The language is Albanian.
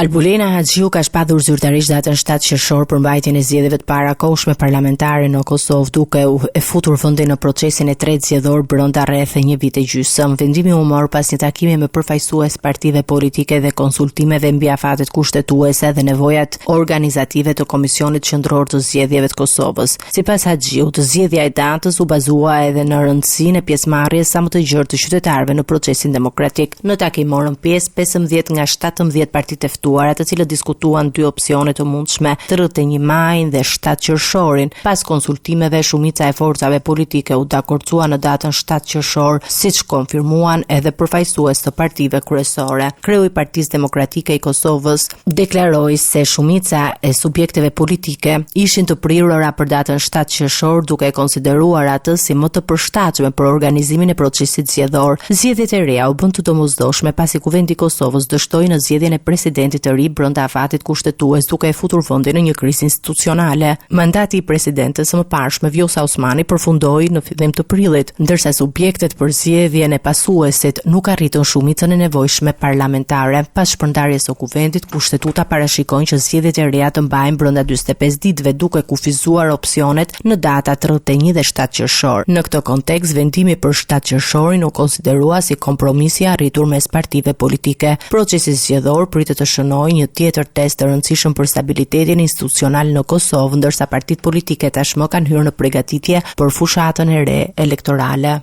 Albulena Haxhiu ka shpadur zyrtarisht datën 7 qershor për mbajtjen e zgjedhjeve të parakohshme parlamentare në Kosovë, duke u futur vendin në procesin e tretë zgjedhor brenda rreth një viti gjysmë. Vendimi u mor pas një takimi me përfaqësues partive politike dhe konsultimeve mbi afatet kushtetuese dhe nevojat organizative të Komisionit Qendror të Zgjedhjeve të Kosovës. Sipas Haxhiu, zgjedhja e datës u bazua edhe në rëndësinë e pjesëmarrjes sa më të gjerë të qytetarëve në procesin demokratik. Në takim morën pjesë 15 nga 17 partitë e ftuara, të cilët diskutuan dy opsione të mundshme, 31 majin dhe 7 qershorin. Pas konsultimeve, shumica e forcave politike u dakordcua në datën 7 qershor, siç konfirmuan edhe përfaqësues të partive kryesore. Kreu i Partisë Demokratike i Kosovës deklaroi se shumica e subjekteve politike ishin të prirura për datën 7 qershor, duke e konsideruar atë si më të përshtatshme për organizimin e procesit zgjedhor. Zgjedhjet e reja u bën të domosdoshme pasi Kuvendi i Kosovës dështoi në zgjedhjen e presidentit të ri brenda afatit kushtetues, duke e futur vendin në një krizë institucionale. Mandati i presidentes së mëparshme Vjosa Osmani përfundoi në fillim të prillit, ndërsa subjektet për zgjedhjen e pasuesit nuk arritën shumicën e nevojshme parlamentare. Pas shpërndarjes së kuvendit, kushtetuta parashikon që zgjedhjet e reja të mbahen brenda 45 ditëve, duke kufizuar opsionet në data 31 dhe 7 qershor. Në këtë kontekst, vendimi për 7 qershorin u konsiderua si kompromis i arritur mes partive politike. Procesi zgjedhor pritet të shënojë një tjetër test të rëndësishëm për stabilitetin institucional në Kosovë, ndërsa partitë politike tashmë kanë hyrë në përgatitje për fushatën e re elektorale.